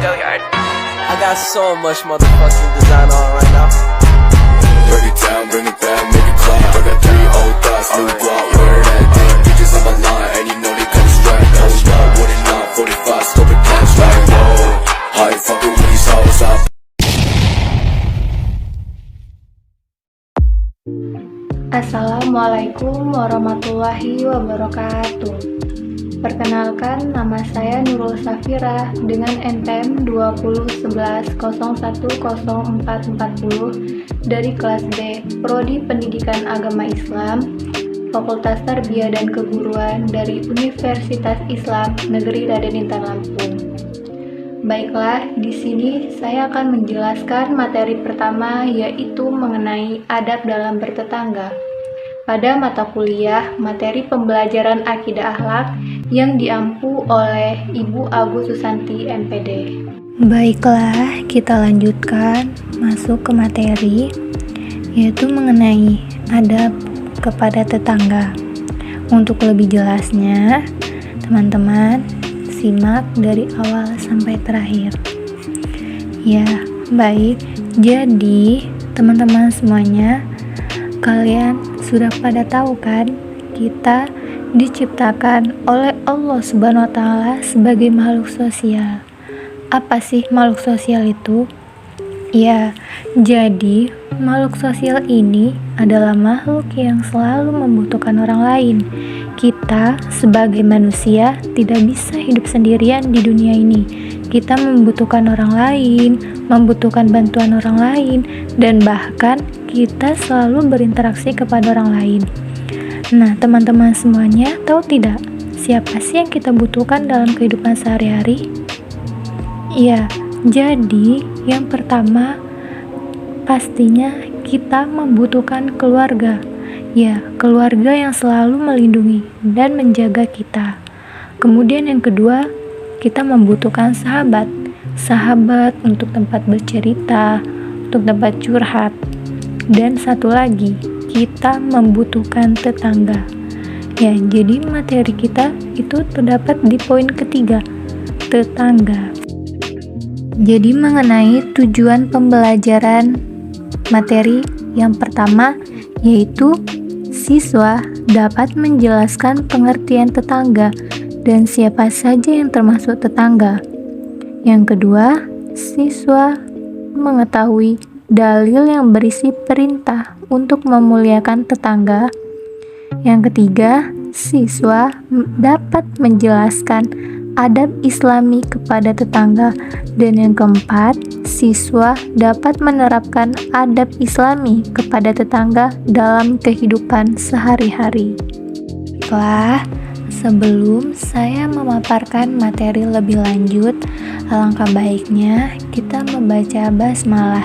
Go yard. I got so much motherfucking design on right now. Break it down, bring it back, make it clap. I got 3 old thoughts, new block, where that thing. Bitches on my line, and you know they come straight. Hold up, what it not, 45, scope it cash like whoa. How you fucking with these hoes up? Assalamualaikum warahmatullahi wabarakatuh. Perkenalkan, nama saya Nurul Safira dengan NPM 2011010440 dari kelas B, Prodi Pendidikan Agama Islam, Fakultas Tarbiyah dan Keguruan dari Universitas Islam Negeri Raden Intan Lampung. Baiklah, di sini saya akan menjelaskan materi pertama, yaitu mengenai adab dalam bertetangga. Pada mata kuliah materi pembelajaran akidah akhlak yang diampu oleh Ibu Agus Susanti MPD. Baiklah, kita lanjutkan masuk ke materi, yaitu mengenai adab kepada tetangga. Untuk lebih jelasnya, teman-teman simak dari awal sampai terakhir. Ya, baik. Jadi, teman-teman semuanya, kalian sudah pada tahu kan, kita diciptakan oleh Allah Subhanahu wa taala sebagai makhluk sosial. Apa sih makhluk sosial itu? Ya, jadi makhluk sosial ini adalah makhluk yang selalu membutuhkan orang lain. Kita sebagai manusia tidak bisa hidup sendirian di dunia ini. Kita membutuhkan orang lain, membutuhkan bantuan orang lain, dan bahkan kita selalu berinteraksi kepada orang lain. Nah, teman-teman semuanya tahu tidak, siapa sih yang kita butuhkan dalam kehidupan sehari-hari? Ya, jadi yang pertama pastinya kita membutuhkan keluarga. Ya, keluarga yang selalu melindungi dan menjaga kita. Kemudian yang kedua, kita membutuhkan sahabat. Sahabat untuk tempat bercerita, untuk tempat curhat. Dan satu lagi, kita membutuhkan tetangga. Ya, jadi materi kita itu terdapat di poin ketiga, tetangga. Jadi mengenai tujuan pembelajaran materi yang pertama, yaitu siswa dapat menjelaskan pengertian tetangga dan siapa saja yang termasuk tetangga. Yang kedua, siswa mengetahui dalil yang berisi perintah untuk memuliakan tetangga. Yang ketiga, siswa dapat menjelaskan adab Islami kepada tetangga. Dan yang keempat, siswa dapat menerapkan adab Islami kepada tetangga dalam kehidupan sehari-hari. Baiklah, sebelum saya memaparkan materi lebih lanjut, alangkah baiknya kita membaca basmalah.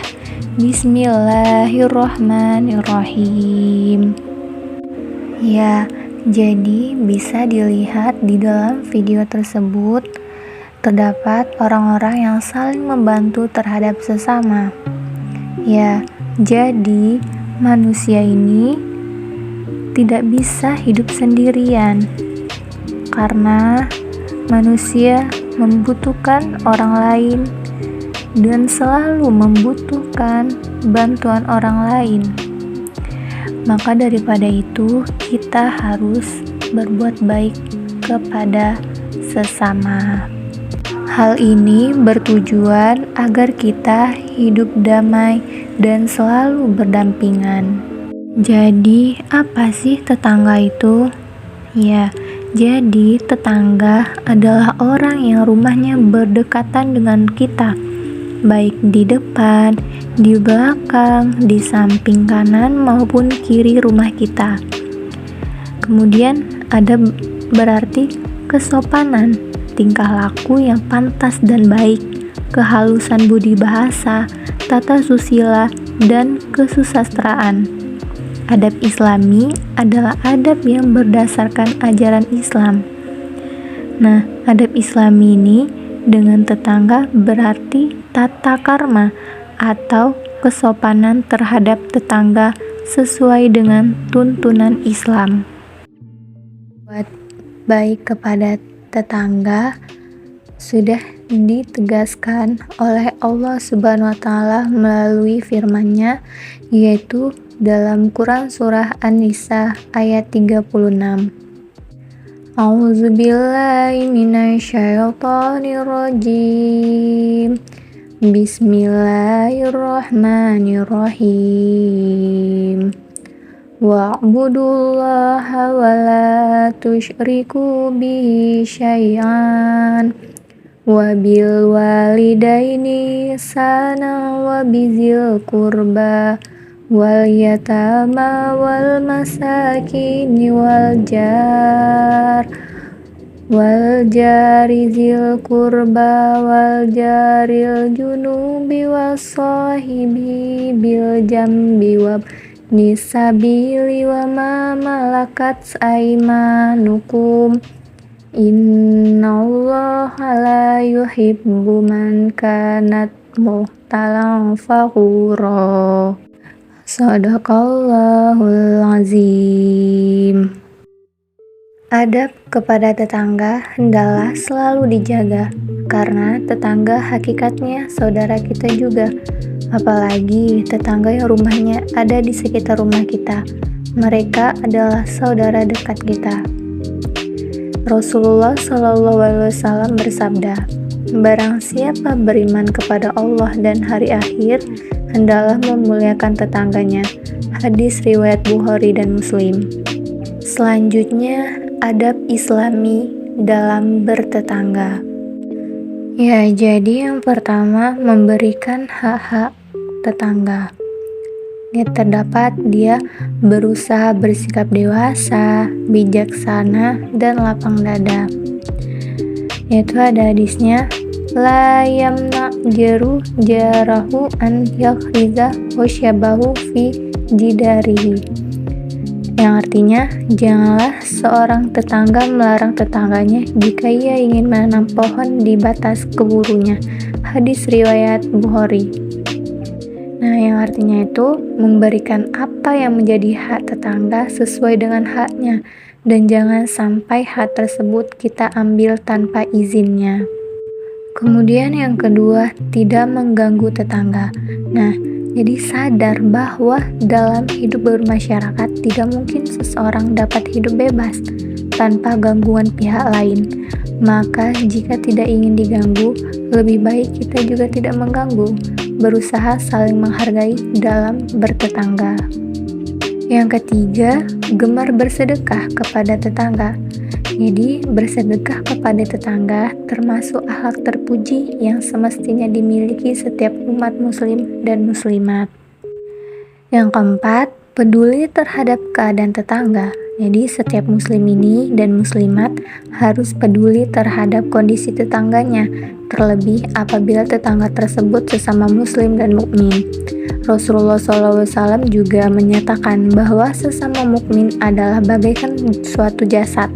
Bismillahirrahmanirrahim. Ya, jadi bisa dilihat di dalam video tersebut terdapat orang-orang yang saling membantu terhadap sesama. Ya, jadi manusia ini tidak bisa hidup sendirian karena manusia membutuhkan orang lain dan selalu membutuhkan bantuan orang lain. Maka daripada itu, kita harus berbuat baik kepada sesama. Hal ini bertujuan agar kita hidup damai dan selalu berdampingan. Jadi, apa sih tetangga itu? Ya, jadi tetangga adalah orang yang rumahnya berdekatan dengan kita, baik di depan, di belakang, di samping kanan maupun kiri rumah kita. Kemudian ada berarti kesopanan, tingkah laku yang pantas dan baik, kehalusan budi bahasa, tata susila, dan kesusastraan. Adab Islami adalah adab yang berdasarkan ajaran Islam. Nah, adab Islami ini dengan tetangga berarti tata karma atau kesopanan terhadap tetangga sesuai dengan tuntunan Islam. Buat baik kepada tetangga sudah ditegaskan oleh Allah Subhanahu wa taala melalui firman-Nya, yaitu dalam Quran surah An-Nisa ayat 36. A'udzubillahi minasyaitonirrajim. Bismillahirrahmanirrahim. Wa'budullaha wa la tusyriku bihi syai'an wa bil walidaini ihsana wa bizil qurba wal yatama wal masakin wal jari zil qurba wal jaril junubi was sahibi bil jambi wa nisabili wa ma malakat aimanukum innallaha la yuhibbu man kanat muhtalan fakhura. Shadaqallahul azim. Adab kepada tetangga hendaklah selalu dijaga, karena tetangga hakikatnya saudara kita juga. Apalagi tetangga yang rumahnya ada di sekitar rumah kita. Mereka adalah saudara dekat kita. Rasulullah SAW bersabda, "Barang siapa beriman kepada Allah dan hari akhir, hendaklah memuliakan tetangganya." Hadis riwayat Bukhari dan Muslim. Selanjutnya, adab Islami dalam bertetangga. Ya, jadi yang pertama memberikan hak-hak tetangga. Terdapat dia berusaha bersikap dewasa, bijaksana, dan lapang dada. Yaitu ada hadisnya, la yamna jaru jarahu an yakhriza wasyabahu fi jidarihi. Yang artinya, janganlah seorang tetangga melarang tetangganya jika ia ingin menanam pohon di batas keburunya. Hadis riwayat Bukhari. Nah, yang artinya itu memberikan apa yang menjadi hak tetangga sesuai dengan haknya, dan jangan sampai hak tersebut kita ambil tanpa izinnya. Kemudian yang kedua, tidak mengganggu tetangga. Nah, jadi sadar bahwa dalam hidup bermasyarakat tidak mungkin seseorang dapat hidup bebas tanpa gangguan pihak lain. Maka jika tidak ingin diganggu, lebih baik kita juga tidak mengganggu. Berusaha saling menghargai dalam bertetangga. Yang ketiga, gemar bersedekah kepada tetangga. Jadi, bersedekah kepada tetangga termasuk akhlak terpuji yang semestinya dimiliki setiap umat muslim dan muslimat. Yang keempat, peduli terhadap keadaan tetangga. Jadi, setiap muslim ini dan muslimat harus peduli terhadap kondisi tetangganya, terlebih apabila tetangga tersebut sesama muslim dan mukmin. Rasulullah SAW juga menyatakan bahwa sesama mukmin adalah bagaikan suatu jasad.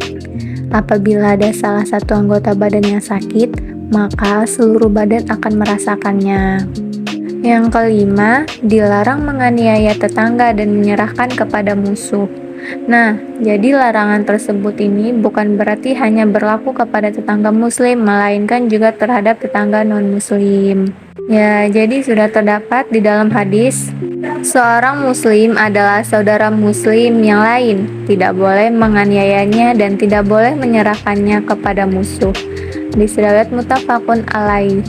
Apabila ada salah satu anggota badan yang sakit, maka seluruh badan akan merasakannya. Yang kelima, dilarang menganiaya tetangga dan menyerahkan kepada musuh. Nah, jadi larangan tersebut ini bukan berarti hanya berlaku kepada tetangga muslim, melainkan juga terhadap tetangga non-muslim. Ya, jadi sudah terdapat di dalam hadis, seorang muslim adalah saudara muslim yang lain, tidak boleh menganiayanya dan tidak boleh menyerahkannya kepada musuh. Di riwayat muttafaqun alaih.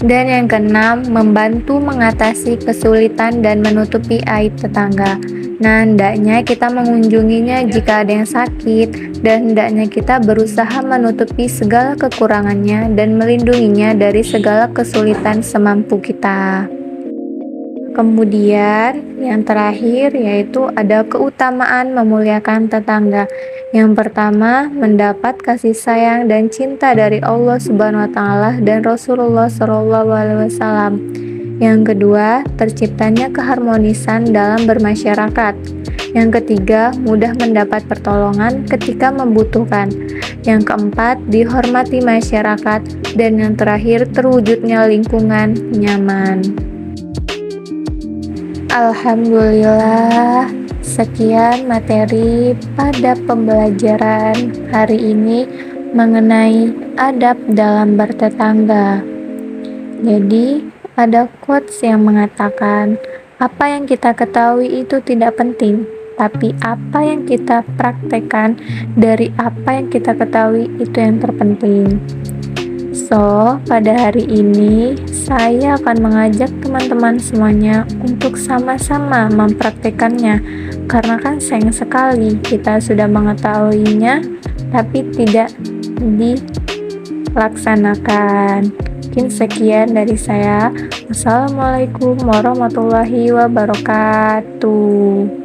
Dan yang keenam, membantu mengatasi kesulitan dan menutupi aib tetangga. Nah, hendaknya kita mengunjunginya jika ada yang sakit, dan hendaknya kita berusaha menutupi segala kekurangannya dan melindunginya dari segala kesulitan semampu kita. Kemudian yang terakhir yaitu ada keutamaan memuliakan tetangga. Yang pertama, mendapat kasih sayang dan cinta dari Allah Subhanahu wa taala dan Rasulullah SAW. Yang kedua, terciptanya keharmonisan dalam bermasyarakat. Yang ketiga, mudah mendapat pertolongan ketika membutuhkan. Yang keempat, dihormati masyarakat. Dan yang terakhir, terwujudnya lingkungan nyaman. Alhamdulillah, sekian materi pada pembelajaran hari ini. mengenai adab dalam bertetangga. Jadi, ada quotes yang mengatakan, apa yang kita ketahui itu tidak penting, tapi apa yang kita praktekkan dari apa yang kita ketahui itu yang terpenting. So, pada hari ini saya akan mengajak teman-teman semuanya untuk sama-sama mempraktekannya, karena kan sayang sekali kita sudah mengetahuinya tapi tidak dilaksanakan. Mungkin sekian dari saya. Wassalamualaikum warahmatullahi wabarakatuh.